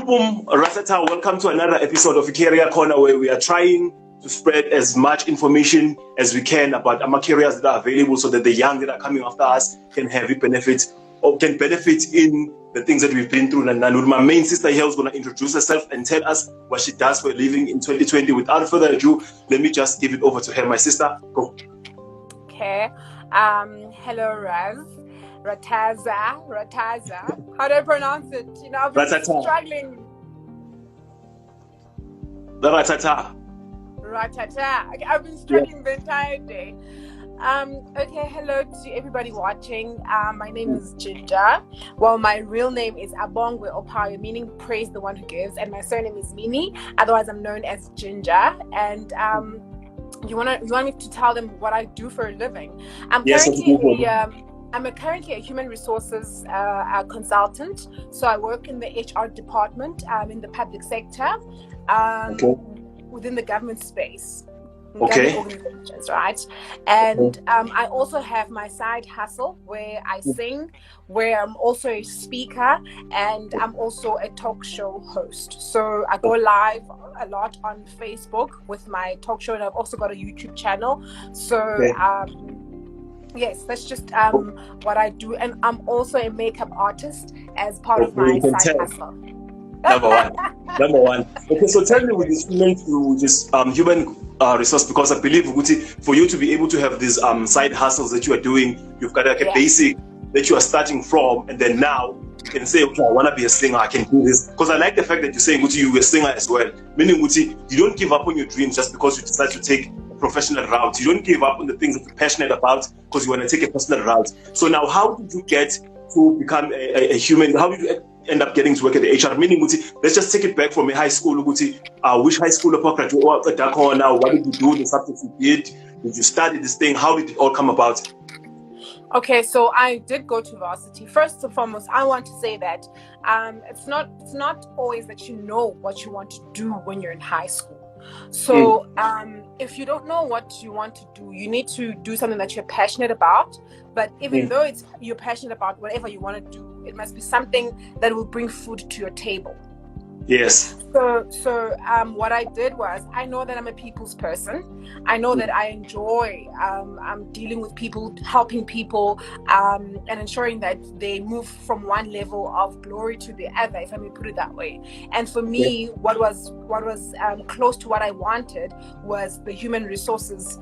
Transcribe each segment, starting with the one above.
Boom, Ratata, welcome to another episode of Career Corner, where we are trying to spread as much information as we can about our careers that are available so that the young that are coming after us can have it benefit or can benefit in the things that we've been through. And my main sister here is going to introduce herself and tell us what she does for a living in 2020. Without further ado, let me just give it over to her. My sister, go. Okay. Hello, Raz. Rataza. How do I pronounce it? You know, I've been struggling. The Ratata. I've been struggling the entire day. Okay, hello to everybody watching. My name is Ginger. Well, my real name is Abongwe Opayo, meaning praise the one who gives, and my surname is Mini. Otherwise, I'm known as Ginger. And you want me to tell them what I do for a living? I'm currently a human resources consultant. So I work in the HR department in the public sector, within the government space. Organizations, right? And I also have my side hustle where I sing, where I'm also a speaker, and I'm also a talk show host. So I go live a lot on Facebook with my talk show, and I've also got a YouTube channel. So yes, that's just what I do. And I'm also a makeup artist as part of my side hustle. Number one. Okay, so tell me, with this human resource, because I believe for you to be able to have these side hustles that you are doing, you've got like a basic that you are starting from, and then now you can say, okay, I want to be a singer, I can do this. Because I like the fact that you're saying you were a singer as well. Meaning you don't give up on your dreams just because you decide to take a professional route. You don't give up on the things that you're passionate about because you want to take a personal route. So now, how did you get to become a human? How did you end up getting to work at the HR? Meaning, let's just take it back from a high school. Which high school what did you do, the subjects you did you study this thing? How did it all come about? Okay, so I did go to varsity. First and foremost, I want to say that it's not always that you know what you want to do when you're in high school. So if you don't know what you want to do, you need to do something that you're passionate about. But even though you're passionate about whatever you want to do, it must be something that will bring food to your table. Yes. So what I did was, I know that I'm a people's person. I know that I enjoy dealing with people, helping people, and ensuring that they move from one level of glory to the other, if I may put it that way. And for me, what was close to what I wanted was the human resources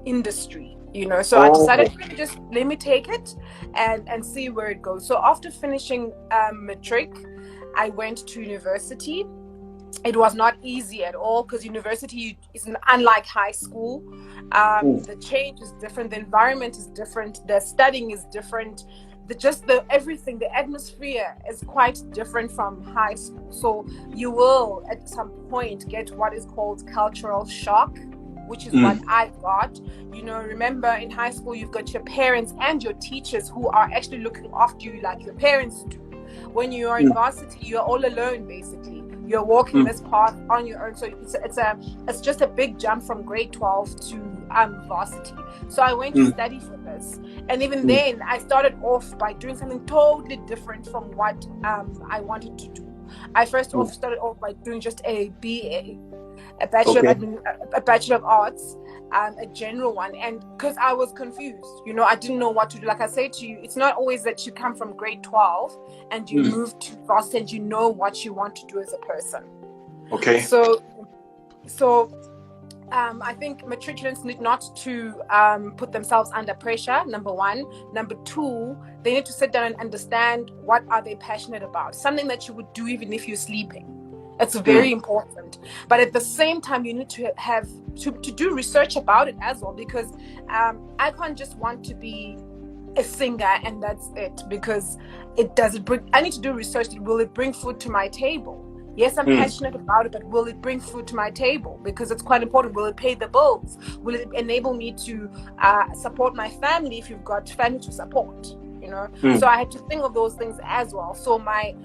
industry. You know, so I decided just let me take it and see where it goes. So after finishing matric, I went to university. It was not easy at all because university is unlike high school. The change is different. The environment is different. The studying is different. Everything, the atmosphere is quite different from high school. So you will at some point get what is called cultural shock, which is what I got. You know, remember in high school, you've got your parents and your teachers who are actually looking after you like your parents do. When you are in varsity, you're all alone, basically. You're walking this path on your own. So it's just a big jump from grade 12 to varsity. So I went to study for this. And even then, I started off by doing something totally different from what I wanted to do. I started off by doing just a BA, a Bachelor of Arts, a general one. And because I was confused, you know, I didn't know what to do. Like I say to you, it's not always that you come from grade 12 and you move to varsity and you know what you want to do as a person. Okay. So I think matriculants need not to put themselves under pressure, number one. Number two, they need to sit down and understand what are they passionate about. Something that you would do even if you're sleeping. It's very important. But at the same time, you need to have to do research about it as well, because I can't just want to be a singer and that's it, because I need to do research. Will it bring food to my table? Yes, I'm passionate about it, but will it bring food to my table? Because it's quite important. Will it pay the bills? Will it enable me to support my family if you've got family to support? You know, so I had to think of those things as well. So my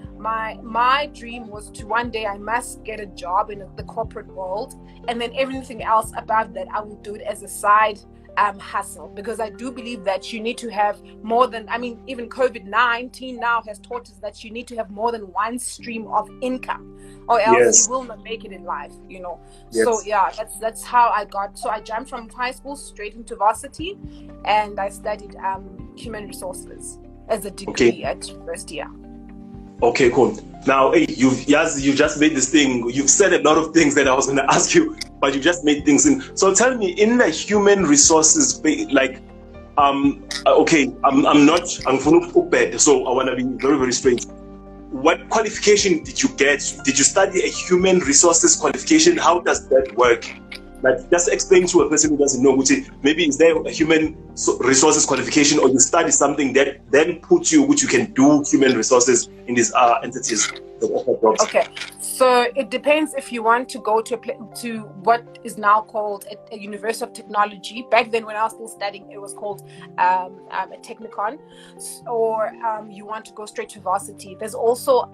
dream was to one day I must get a job in the corporate world, and then everything else above that I will do it as a side hustle, because I do believe that you need to have more than, even COVID-19 now has taught us that you need to have more than one stream of income, or else you will not make it in life, So yeah, that's how I jumped from high school straight into varsity, and I studied human resources as a degree at first year. Okay, cool. Now, hey, you just made this thing. You've said a lot of things that I was going to ask you, but you just made things in. So tell me, in the human resources, like, okay, I'm from bed, so I want to be very, very straight. What qualification did you get? Did you study a human resources qualification? How does that work? Like, just explain to a person who doesn't know, maybe is there a human resources qualification, or you study something that then puts you, which you can do human resources in these entities that offer jobs? Okay, so it depends if you want to go to what is now called a University of Technology. Back then, when I was still studying, it was called a technicon, or you want to go straight to varsity. There's also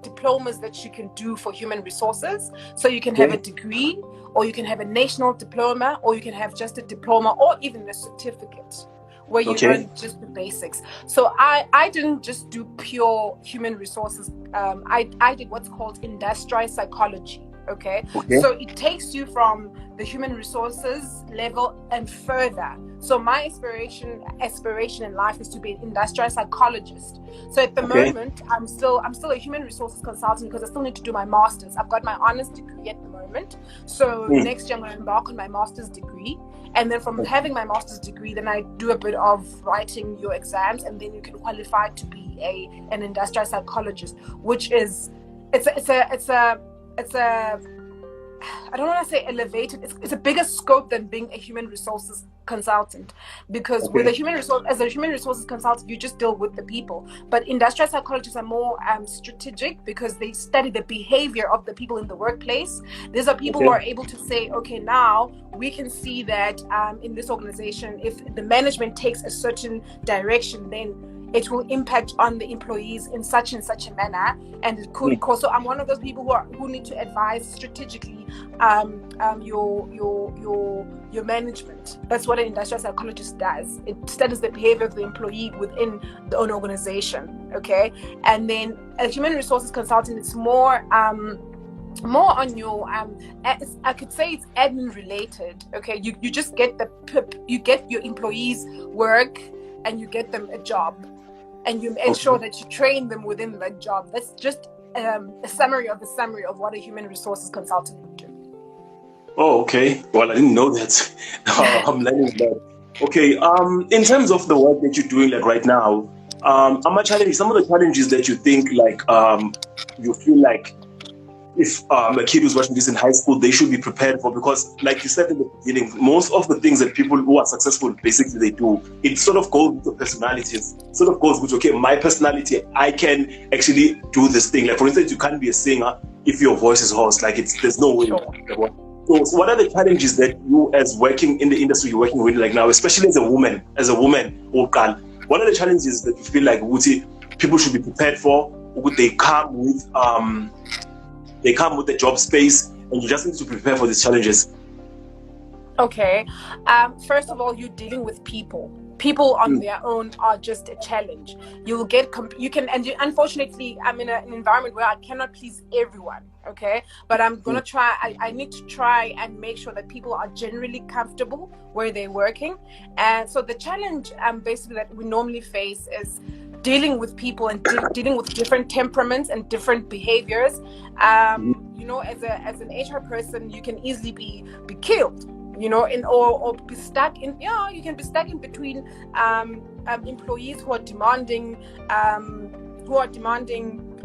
diplomas that you can do for human resources. So you can have a degree, or you can have a national diploma, or you can have just a diploma, or even a certificate where you learn just the basics. So I didn't just do pure human resources. I did what's called industrial psychology. Okay, so it takes you from the human resources level and further. So my aspiration in life is to be an industrial psychologist. So at the moment, I'm still a human resources consultant, because I still need to do my master's. I've got my honors degree at the moment. So next year I'm going to embark on my master's degree. And then from having my master's degree, then I do a bit of writing your exams, and then you can qualify to be an industrial psychologist, which is it's a I don't want to say elevated. It's a bigger scope than being a human resources consultant, because with a human resources consultant, you just deal with the people. But industrial psychologists are more strategic, because they study the behavior of the people in the workplace. These are people who are able to say, okay, now we can see that in this organization, if the management takes a certain direction, then it will impact on the employees in such and such a manner, and it could cause. So I'm one of those people who need to advise strategically your management. That's what an industrial psychologist does. It studies the behavior of the employee within the own organization. Okay, and then a human resources consultant, it's more on your I could say it's admin related. Okay, you just get you get your employees work, and you get them a job, and you ensure that you train them within that job. That's just a summary of what a human resources consultant would do. Oh, okay. Well, I didn't know that. I'm learning that. Okay. In terms of the work that you're doing, like right now, some of the challenges that you think, like, you feel like if a kid who's watching this in high school, they should be prepared for, because like you said in the beginning, most of the things that people who are successful basically they do, it sort of goes with the personalities. Sort of goes with, okay, my personality, I can actually do this thing. Like, for instance, you can't be a singer if your voice is hoarse. Like, there's no way. Sure. So what are the challenges that you, as working in the industry you're working with, like now, especially as a woman, or girl, what are the challenges that you feel like people should be prepared for? They come with the job space, and you just need to prepare for these challenges. Okay. First of all, you're dealing with people. People on their own are just a challenge. You'll get unfortunately, I'm in an environment where I cannot please everyone. Okay, but I'm gonna try. I need to try and make sure that people are generally comfortable where they're working. And so the challenge, basically, that we normally face is dealing with people and dealing with different temperaments and different behaviors. As an HR person, you can easily be killed. Or be stuck in. You can be stuck in between employees who are demanding.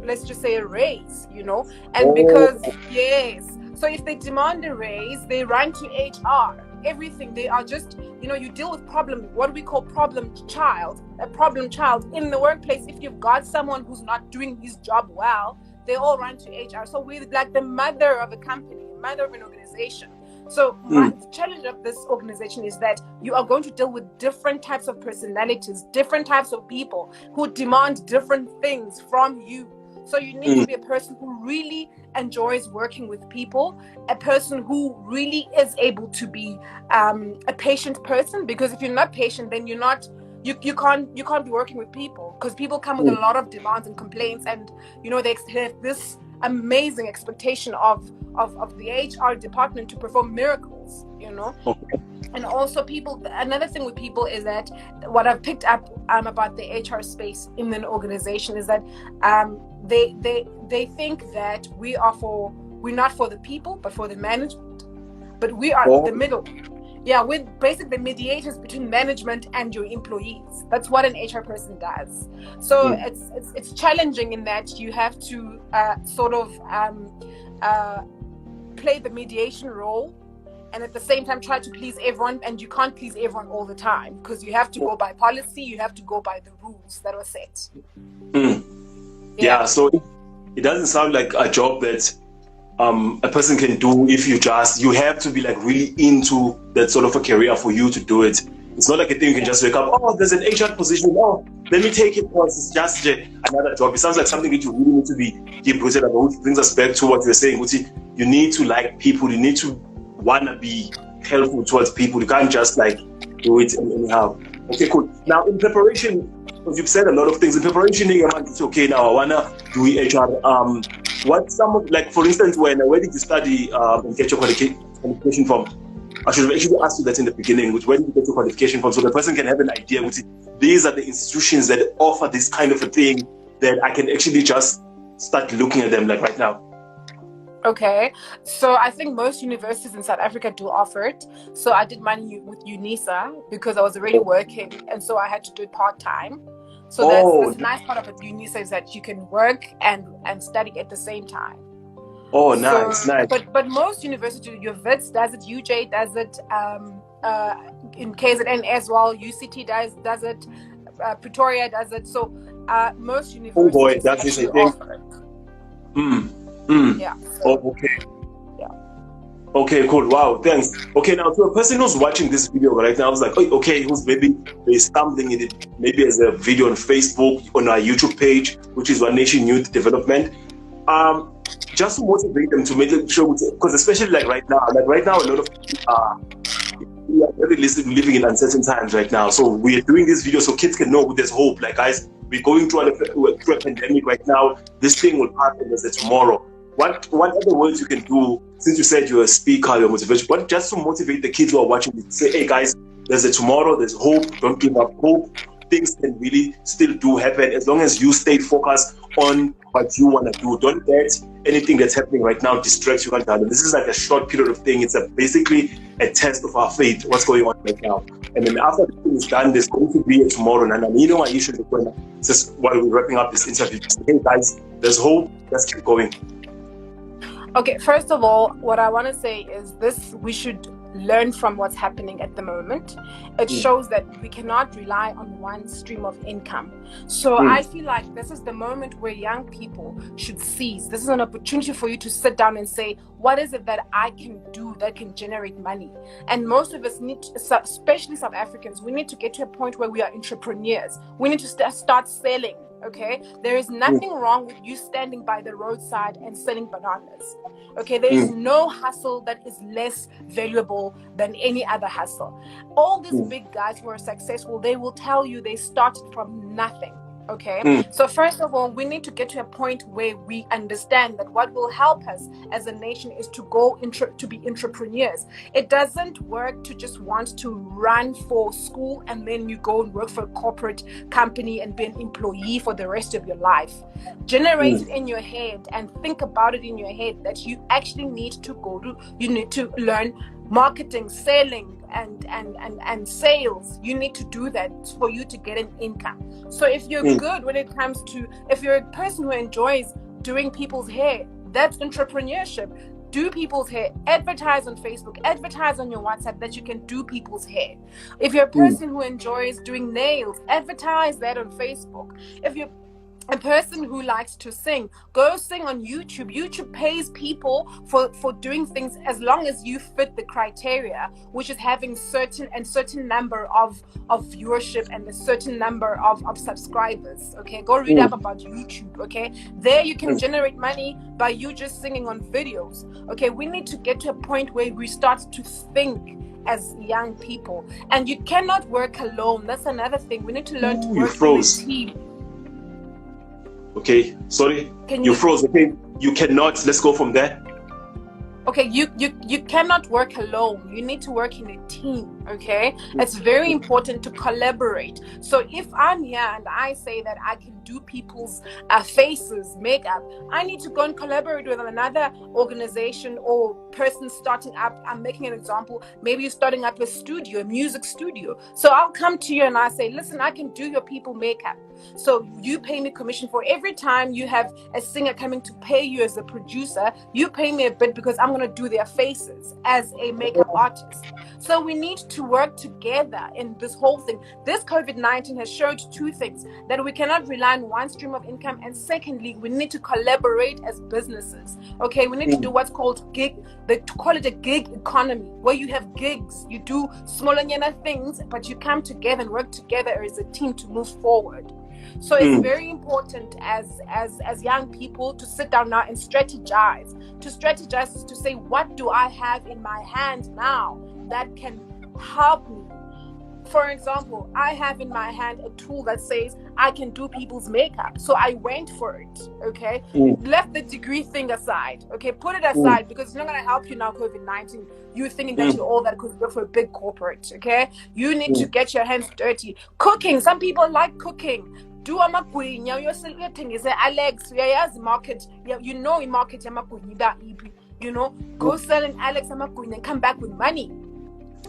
Let's just say a raise, and because so if they demand a raise, they run to HR. Everything, they are just, you deal with what we call a problem child in the workplace. If you've got someone who's not doing his job well, they all run to HR. So we're like the mother of a company, mother of an organization. So my challenge of this organization is that you are going to deal with different types of personalities, different types of people who demand different things from you. So you need to be a person who really enjoys working with people, a person who really is able to be a patient person, because if you're not patient, then you can't be working with people, because people come with a lot of demands and complaints, and they have this amazing expectation of the HR department to perform miracles, Okay. And also another thing with people is that what I've picked up about the HR space in an organization is that they think that we're not for the people but for the management, but we are the middle. Yeah, we're basically the mediators between management and your employees. That's what an HR person does. So it's challenging in that you have to sort of play the mediation role, and at the same time try to please everyone, and you can't please everyone all the time, because you have to go by policy, you have to go by the rules that were set. Yeah, so it doesn't sound like a job that a person can do if you have to be like really into that sort of a career for you to do it. It's not like a thing you can just wake up, oh, there's an HR position, oh, let me take it, because it's just another job. It sounds like something that you really need to be deep rooted about, which brings us back to what you were saying, which you need to like people, you need to want to be helpful towards people. You can't just like do it anyhow. Okay, cool. Now in preparation, because you've said a lot of things, in preparation, it's okay, now I want to do HR. What some of, like, for instance, where did you study and get your qualification from? I should have actually asked you that in the beginning, where did you get your qualification from, so the person can have an idea, which these are the institutions that offer this kind of a thing, that I can actually just start looking at them like right now. Okay, so I think most universities in South Africa do offer it. So I did mine with UNISA because I was already working, and so I had to do it part-time. So that's the nice part of it, UNISA, is that you can work and study at the same time. Oh, nice. But most universities, your WITS does it, UJ does it, in KZN as well, UCT does it, Pretoria does it. So most universities actually offer it. Yeah. Okay. Yeah. Okay, cool. Wow, thanks. Okay, now to a person who's watching this video right now, I was like, okay, who's maybe they're stumbling in it, maybe as a video on Facebook, on our YouTube page, which is One Nation Youth Development. Just to motivate them to make sure, because especially like right now, a lot of people we are very living in uncertain times right now. So we are doing this video so kids can know there's hope. Like, guys, we're going through a pandemic right now. This thing will pass and there's a tomorrow. What other words you can do, since you said you're a speaker, you're motivation, what just to motivate the kids who are watching this, say, hey guys, there's a tomorrow, there's hope, don't give up hope. Things can really still do happen as long as you stay focused on what you want to do. Don't let anything that's happening right now distract you. This is like a short period of thing. It's basically a test of our faith, what's going on right now. And then after the thing is done, there's going to be a tomorrow. And you know what you should do just while we're wrapping up this interview. Hey guys, there's hope, let's keep going. Okay, first of all, what I want to say is this: we should learn from what's happening at the moment. It shows that we cannot rely on one stream of income. So I feel like this is the moment where young people should seize. This is an opportunity for you to sit down and say, what is it that I can do that can generate money? And most of us need to, especially South Africans, we need to get to a point where we are entrepreneurs. We need to start selling. Okay, there is nothing wrong with you standing by the roadside and selling bananas. Okay, there is no hustle that is less valuable than any other hustle. All these big guys who are successful, they will tell you they started from nothing. Okay, so first of all, we need to get to a point where we understand that what will help us as a nation is to go to be entrepreneurs. It doesn't work to just want to run for school and then you go and work for a corporate company and be an employee for the rest of your life. Generate it in your head and think about it in your head that you actually need to learn marketing, selling, and sales. You need to do that for you to get an income. So if you're good when it comes to, if you're a person who enjoys doing people's hair, that's entrepreneurship. Do people's hair, advertise on Facebook, advertise on your WhatsApp that you can do people's hair. If you're a person who enjoys doing nails, advertise that on Facebook. If you're a person who likes to sing, go sing on YouTube. YouTube pays people for doing things as long as you fit the criteria, which is having certain number of viewership and a certain number of subscribers. Okay, go read up about YouTube. Okay, there you can generate money by you just singing on videos. Okay, we need to get to a point where we start to think as young people, and you cannot work alone. That's another thing. We need to learn to work in a team. Okay, sorry, you froze. Okay, you cannot. Let's go from there. Okay, you cannot work alone. You need to work in a team. Okay, it's very important to collaborate. So if I'm here and I say that I can do people's faces, makeup, I need to go and collaborate with another organization or person starting up. I'm making an example. Maybe you're starting up a studio, a music studio. So I'll come to you and I say, listen, I can do your people makeup. So you pay me commission for every time you have a singer coming to pay you as a producer. You pay me a bit because I'm going to do their faces as a makeup artist. So we need to work together in this whole thing. This COVID-19 has showed two things: that we cannot rely on one stream of income, and secondly, we need to collaborate as businesses. Okay, we need to do what's called gig. They call it a gig economy, where you have gigs, you do smaller things, but you come together and work together as a team to move forward. So it's very important as young people to sit down now and strategize. To strategize is to say, what do I have in my hand now that can help me? For example, I have in my hand a tool that says I can do people's makeup. So I went for it, okay? Left the degree thing aside, okay? Put it aside because it's not going to help you now, COVID-19. You're thinking that you're all that because you work for a big corporate, okay? You need to get your hands dirty. Cooking, some people like cooking. Do amagwinya uyothengisa Alex uyayazi market, you know in market yamagwinya iba iphi, you know, go sell an Alex amagwinya and come back with money.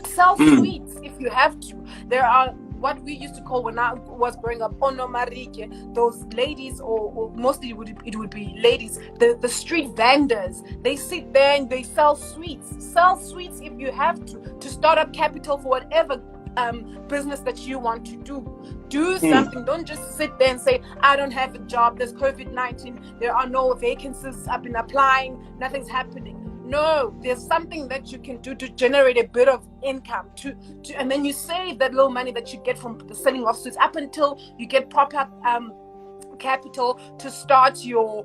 Sell sweets if you have to. There are what we used to call, when I was growing up, onomarike, those ladies, or mostly it would be ladies, the street vendors. They sit there and they sell sweets. Sell sweets if you have to start up capital for whatever business that you want to do something. Don't just sit there and say, I don't have a job, there's COVID-19, there are no vacancies, I've been applying, nothing's happening. No, there's something that you can do to generate a bit of income and then you save that little money that you get from the selling of sweets up until you get proper capital to start your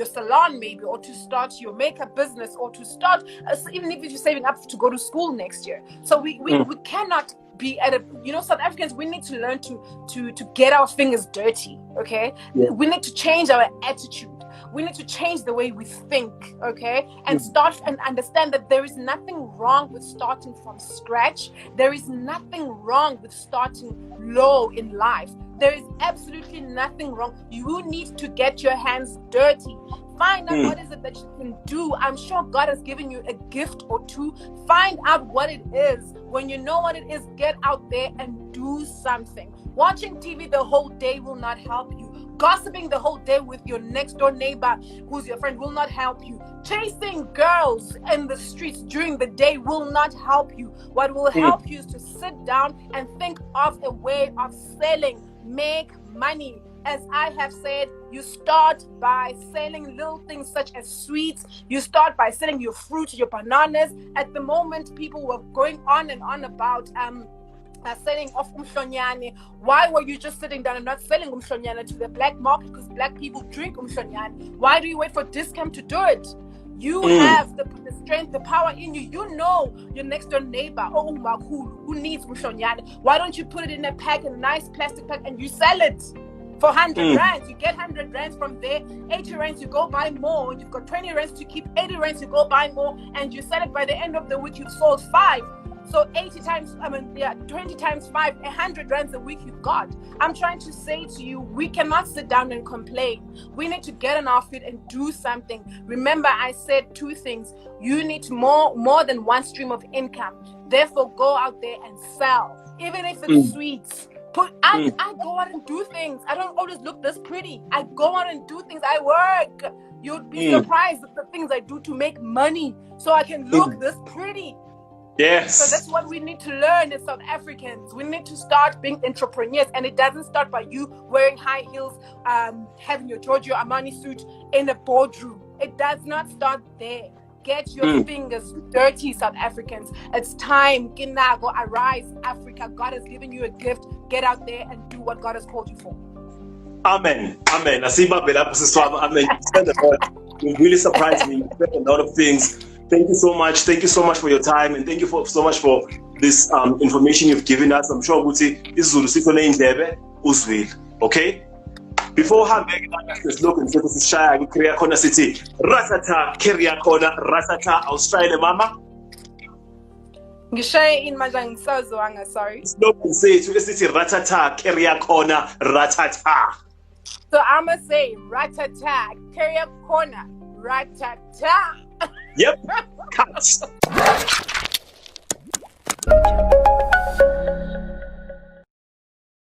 salon, maybe, or to start your makeup business, or to start even if you're saving up to go to school next year. So we cannot be at a, South Africans, we need to learn to get our fingers dirty. Okay, we need to change our attitude. We need to change the way we think, okay? And start and understand that there is nothing wrong with starting from scratch. There is nothing wrong with starting low in life. There is absolutely nothing wrong. You need to get your hands dirty. Find out what is it that you can do. I'm sure God has given you a gift or two. Find out what it is. When you know what it is, get out there and do something. Watching TV the whole day will not help you. Gossiping the whole day with your next door neighbor who's your friend will not help you. Chasing girls in the streets during the day will not help you. What will help you is to sit down and think of a way of selling, make money. As I have said, you start by selling little things such as sweets. You start by selling your fruit, your bananas. At the moment, people were going on and on about selling off umhlonyane. Why were you just sitting down and not selling umhlonyane to the black market? Because black people drink umhlonyane. Why do you wait for discount to do it? You have the strength, the power in you. You know your next door neighbor, who needs umhlonyane. Why don't you put it in a pack, a nice plastic pack, and you sell it for 100 rands? You get 100 rands from there. 80 rands, you go buy more. You've got 20 rands to keep. 80 rands, you go buy more, and you sell it. By the end of the week, you've sold 5. So 20 times 5, 100 rands a week you've got. I'm trying to say to you, we cannot sit down and complain. We need to get on our feet and do something. Remember, I said 2 things. You need more than one stream of income. Therefore, go out there and sell. Even if it's sweets. I go out and do things. I don't always look this pretty. I go out and do things. I work. You'd be surprised at the things I do to make money so I can look this pretty. Yes. So that's what we need to learn as South Africans. We need to start being entrepreneurs, and it doesn't start by you wearing high heels, having your Giorgio Armani suit in a boardroom. It does not start there. Get your fingers dirty, South Africans. It's time. Kinago, arise, Africa. God has given you a gift. Get out there and do what God has called you for. Amen. Amen. Amen. You really surprised me. You said a lot of things. Thank you so much. Thank you so much for your time, and thank you so much for this information you've given us. I'm sure Guti is Uzwil. Okay? Before having this look and say this is Shire in Korea Corner City. Ratata, Korea Corner, Ratata, Australia Mama. Ngishaye in Majang Sazwanga, sorry. Look and say to the city Ratata, Korea Corner, Ratata. So I'ma say Ratata, Korea Corner, Ratata. Yep. Cut.